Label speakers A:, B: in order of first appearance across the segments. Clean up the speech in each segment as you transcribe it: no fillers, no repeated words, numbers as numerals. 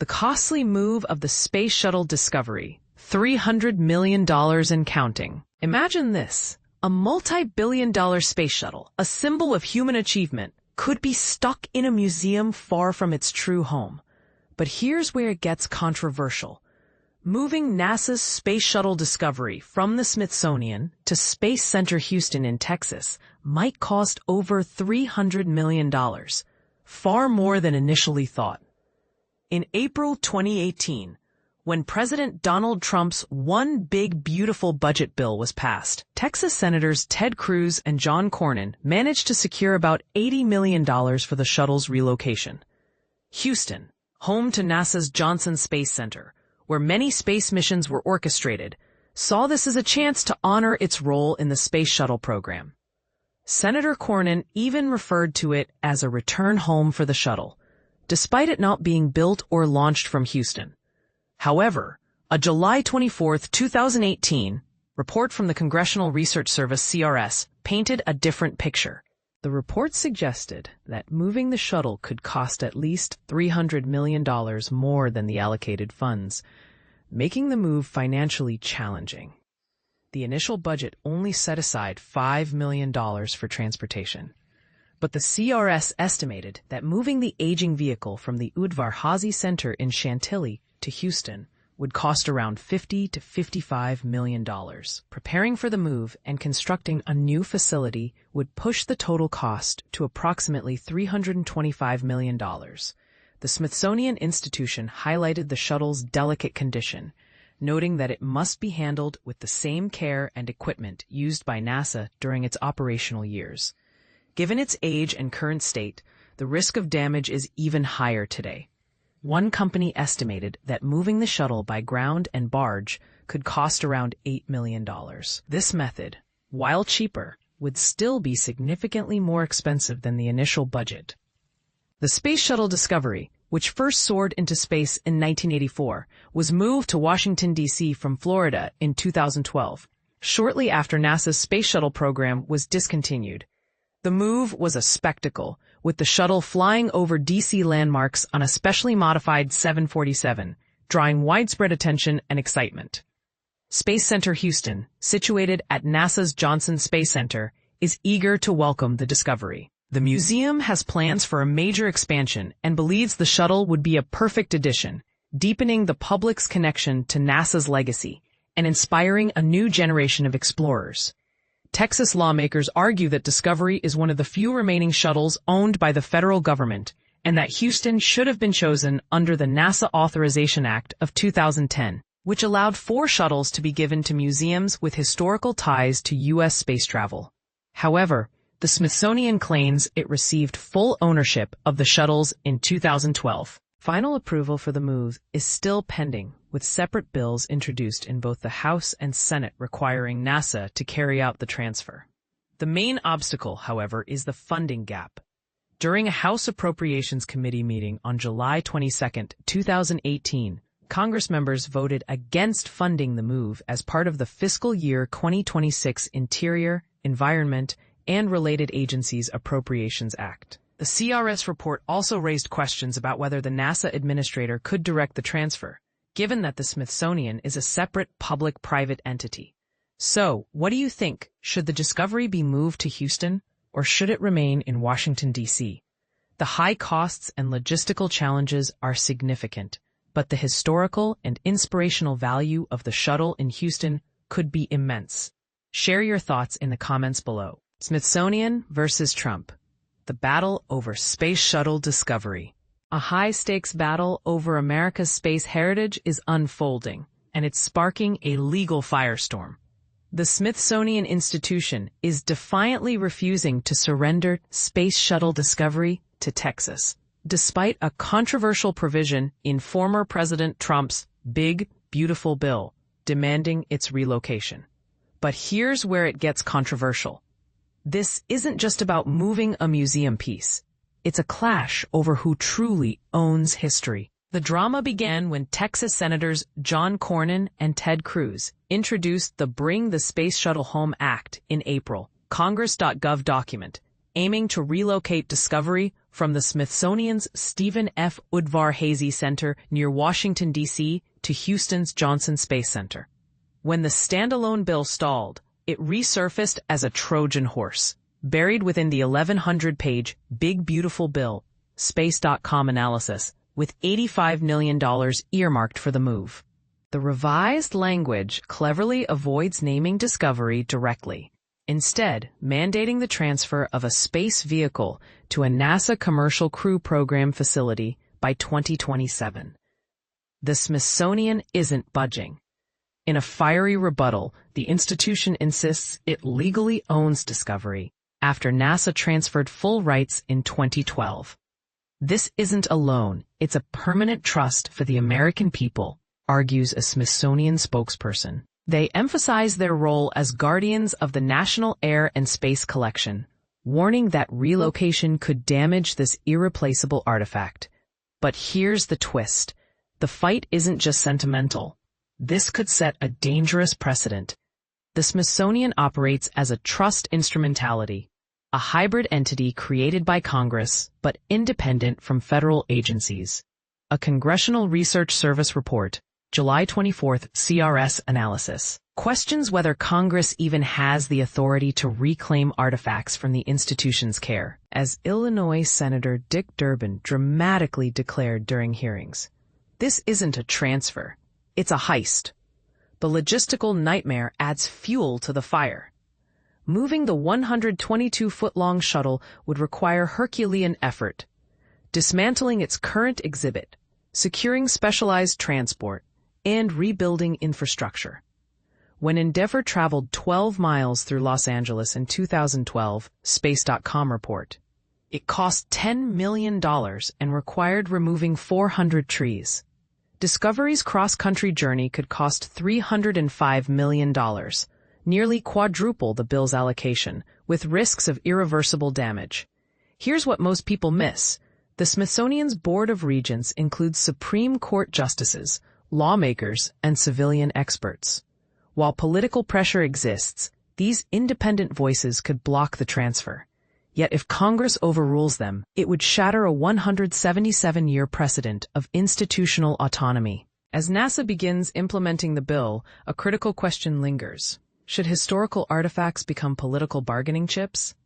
A: The costly move of the Space Shuttle Discovery, $300 million and counting. Imagine this. A multi-billion-dollar space shuttle, a symbol of human achievement, could be stuck in a museum far from its true home. But here's where it gets controversial. Moving NASA's Space Shuttle Discovery from the Smithsonian to Space Center Houston in Texas might cost over $300 million, far more than initially thought. In April 2018, when President Donald Trump's One Big Beautiful Budget bill was passed, Texas Senators Ted Cruz and John Cornyn managed to secure about $80 million for the shuttle's relocation. Houston, home to NASA's Johnson Space Center, where many space missions were orchestrated, saw this as a chance to honor its role in the Space Shuttle program. Senator Cornyn even referred to it as a return home for the shuttle, despite it not being built or launched from Houston. However, a July 24, 2018, report from the Congressional Research Service (CRS) painted a different picture. The report suggested that moving the shuttle could cost at least $300 million more than the allocated funds, making the move financially challenging. The initial budget only set aside $5 million for transportation. But the CRS estimated that moving the aging vehicle from the Udvar Hazy Center in Chantilly to Houston would cost around $50 to $55 million. Preparing for the move and constructing a new facility would push the total cost to approximately $325 million. The Smithsonian Institution highlighted the shuttle's delicate condition, noting that it must be handled with the same care and equipment used by NASA during its operational years. Given its age and current state, the risk of damage is even higher today. One company estimated that moving the shuttle by ground and barge could cost around $8 million. This method, while cheaper, would still be significantly more expensive than the initial budget. The Space Shuttle Discovery, which first soared into space in 1984, was moved to Washington, D.C. from Florida in 2012, shortly after NASA's Space Shuttle program was discontinued. The move was a spectacle, with the shuttle flying over D.C. landmarks on a specially modified 747, drawing widespread attention and excitement. Space Center Houston, situated at NASA's Johnson Space Center, is eager to welcome the Discovery. The museum has plans for a major expansion and believes the shuttle would be a perfect addition, deepening the public's connection to NASA's legacy and inspiring a new generation of explorers. Texas lawmakers argue that Discovery is one of the few remaining shuttles owned by the federal government and that Houston should have been chosen under the NASA Authorization Act of 2010, which allowed 4 shuttles to be given to museums with historical ties to U.S. space travel. However, the Smithsonian claims it received full ownership of the shuttles in 2012. Final approval for the move is still pending, with separate bills introduced in both the House and Senate requiring NASA to carry out the transfer. The main obstacle, however, is the funding gap. During a House Appropriations Committee meeting on July 22, 2018, Congress members voted against funding the move as part of the fiscal year 2026 Interior, Environment, and Related Agencies Appropriations Act. The CRS report also raised questions about whether the NASA administrator could direct the transfer, given that the Smithsonian is a separate public-private entity. So, what do you think? Should the Discovery be moved to Houston, or should it remain in Washington, D.C.? The high costs and logistical challenges are significant, but the historical and inspirational value of the shuttle in Houston could be immense. Share your thoughts in the comments below. Smithsonian versus Trump. The battle over Space Shuttle Discovery. A high-stakes battle over America's space heritage is unfolding, and it's sparking a legal firestorm. The Smithsonian Institution is defiantly refusing to surrender Space Shuttle Discovery to Texas, despite a controversial provision in former President Trump's Big Beautiful Bill demanding its relocation. But here's where it gets controversial. This isn't just about moving a museum piece. It's a clash over who truly owns history. The drama began when Texas Senators John Cornyn and Ted Cruz introduced the Bring the Space Shuttle Home Act in April, Congress.gov document, aiming to relocate Discovery from the Smithsonian's Stephen F. Udvar-Hazy Center near Washington, D.C., to Houston's Johnson Space Center. When the standalone bill stalled, it resurfaced as a Trojan horse, buried within the 1,100-page Big Beautiful Bill, Space.com analysis, with $85 million earmarked for the move. The revised language cleverly avoids naming Discovery directly, instead mandating the transfer of a space vehicle to a NASA Commercial Crew Program facility by 2027. The Smithsonian isn't budging. In a fiery rebuttal, the institution insists it legally owns Discovery after NASA transferred full rights in 2012. This isn't a loan, it's a permanent trust for the American people, argues a Smithsonian spokesperson. They emphasize their role as guardians of the National Air and Space Collection, warning that relocation could damage this irreplaceable artifact. But here's the twist. The fight isn't just sentimental. This could set a dangerous precedent. The Smithsonian operates as a trust instrumentality, a hybrid entity created by Congress but independent from federal agencies. A Congressional Research Service report, July 24, CRS analysis, questions whether Congress even has the authority to reclaim artifacts from the institution's care, as Illinois Senator Dick Durbin dramatically declared during hearings. This isn't a transfer, it's a heist. The logistical nightmare adds fuel to the fire. Moving the 122-foot-long shuttle would require Herculean effort, dismantling its current exhibit, securing specialized transport, and rebuilding infrastructure. When Endeavour traveled 12 miles through Los Angeles in 2012, Space.com report, it cost $10 million and required removing 400 trees. Discovery's cross-country journey could cost $305 million, nearly quadruple the bill's allocation, with risks of irreversible damage. Here's what most people miss. The Smithsonian's Board of Regents includes Supreme Court justices, lawmakers, and civilian experts. While political pressure exists, these independent voices could block the transfer. Yet if Congress overrules them, it would shatter a 177-year precedent of institutional autonomy. As NASA begins implementing the bill, a critical question lingers. Should historical artifacts become political bargaining chips?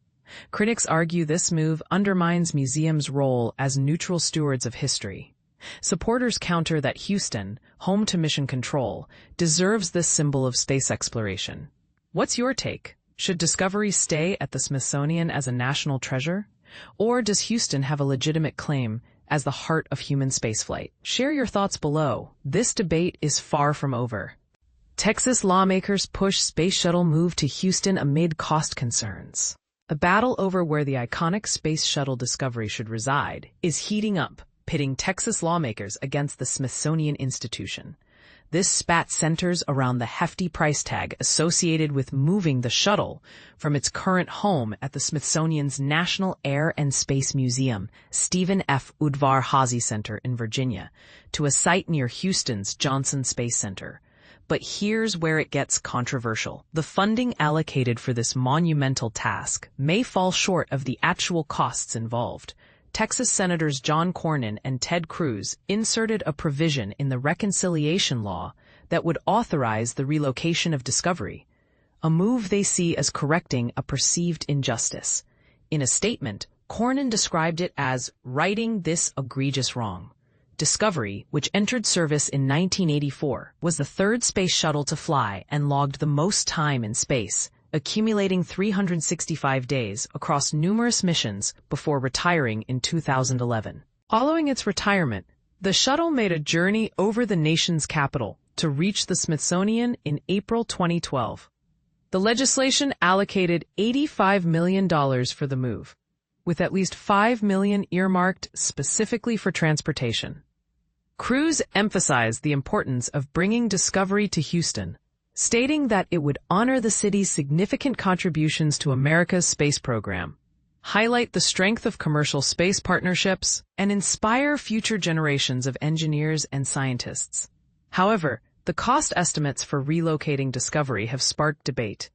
A: Critics argue this move undermines museums' role as neutral stewards of history. Supporters counter that Houston, home to Mission Control, deserves this symbol of space exploration. What's your take? Should Discovery stay at the Smithsonian as a national treasure? Or does Houston have a legitimate claim as the heart of human spaceflight? Share your thoughts below. This debate is far from over. Texas lawmakers push space shuttle move to Houston amid cost concerns. A battle over where the iconic Space Shuttle Discovery should reside is heating up, pitting Texas lawmakers against the Smithsonian Institution. This spat centers around the hefty price tag associated with moving the shuttle from its current home at the Smithsonian's National Air and Space Museum, Stephen F. Udvar-Hazy Center in Virginia, to a site near Houston's Johnson Space Center. But here's where it gets controversial. The funding allocated for this monumental task may fall short of the actual costs involved. Texas Senators John Cornyn and Ted Cruz inserted a provision in the reconciliation law that would authorize the relocation of Discovery, a move they see as correcting a perceived injustice. In a statement, Cornyn described it as righting this egregious wrong. Discovery, which entered service in 1984, was the third space shuttle to fly and logged the most time in space, accumulating 365 days across numerous missions before retiring in 2011. Following its retirement, the shuttle made a journey over the nation's capital to reach the Smithsonian in April 2012. The legislation allocated $85 million for the move, with at least $5 million earmarked specifically for transportation. Cruz emphasized the importance of bringing Discovery to Houston, stating that it would honor the city's significant contributions to America's space program, highlight the strength of commercial space partnerships, and inspire future generations of engineers and scientists. However, the cost estimates for relocating Discovery have sparked debate.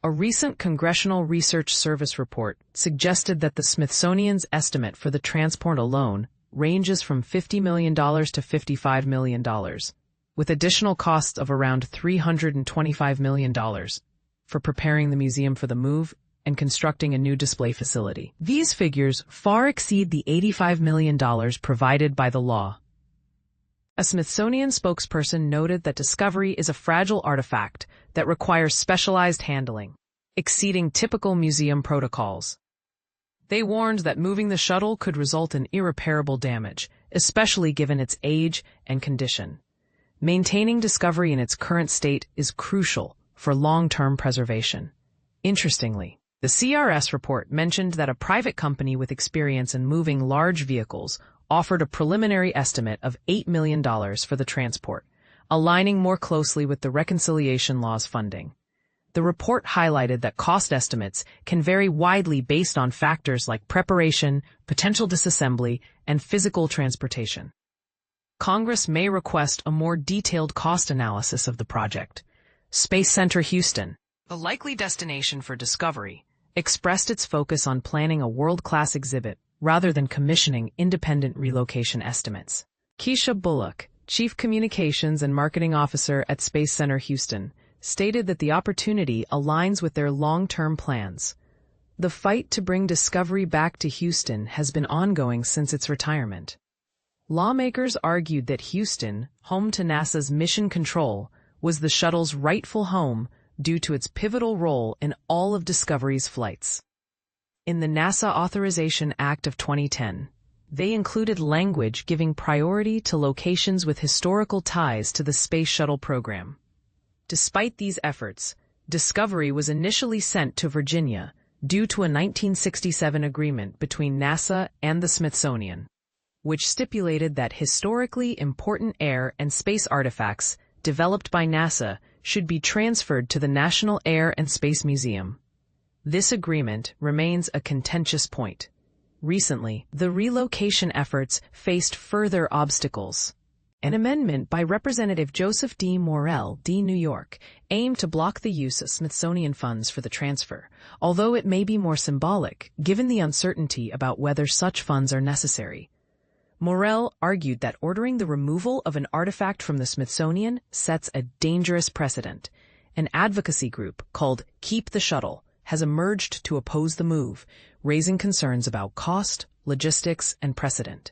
A: A recent Congressional Research Service report suggested that the Smithsonian's estimate for the transport alone ranges from $50 million to $55 million, with additional costs of around $325 million for preparing the museum for the move and constructing a new display facility. These figures far exceed the $85 million provided by the law. A Smithsonian spokesperson noted that Discovery is a fragile artifact that requires specialized handling, exceeding typical museum protocols. They warned that moving the shuttle could result in irreparable damage, especially given its age and condition. Maintaining Discovery in its current state is crucial for long-term preservation. Interestingly, the CRS report mentioned that a private company with experience in moving large vehicles offered a preliminary estimate of $8 million for the transport, aligning more closely with the reconciliation law's funding. The report highlighted that cost estimates can vary widely based on factors like preparation, potential disassembly, and physical transportation. Congress may request a more detailed cost analysis of the project. Space Center Houston, the likely destination for Discovery, expressed its focus on planning a world-class exhibit rather than commissioning independent relocation estimates. Keisha Bullock, Chief Communications and Marketing Officer at Space Center Houston, stated that the opportunity aligns with their long-term plans. The fight to bring Discovery back to Houston has been ongoing since its retirement. Lawmakers argued that Houston, home to NASA's Mission Control, was the shuttle's rightful home due to its pivotal role in all of Discovery's flights. In the NASA Authorization Act of 2010, they included language giving priority to locations with historical ties to the Space Shuttle program. Despite these efforts, Discovery was initially sent to Virginia due to a 1967 agreement between NASA and the Smithsonian, which stipulated that historically important air and space artifacts developed by NASA should be transferred to the National Air and Space Museum. This agreement remains a contentious point. Recently, the relocation efforts faced further obstacles. An amendment by Representative Joseph D. Morrell, D. New York, aimed to block the use of Smithsonian funds for the transfer, although it may be more symbolic, given the uncertainty about whether such funds are necessary. Morrell argued that ordering the removal of an artifact from the Smithsonian sets a dangerous precedent. An advocacy group called Keep the Shuttle has emerged to oppose the move, raising concerns about cost, logistics, and precedent.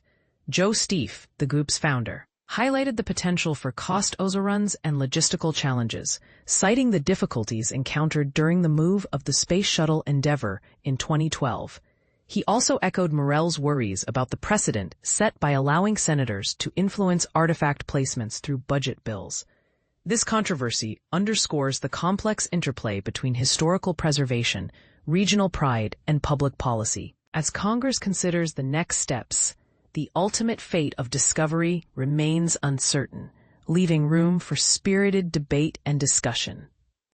A: Joe Stieff, the group's founder, highlighted the potential for cost overruns and logistical challenges, citing the difficulties encountered during the move of the Space Shuttle Endeavour in 2012. He also echoed Morrell's worries about the precedent set by allowing senators to influence artifact placements through budget bills. This controversy underscores the complex interplay between historical preservation, regional pride, and public policy. As Congress considers the next steps, the ultimate fate of Discovery remains uncertain, leaving room for spirited debate and discussion.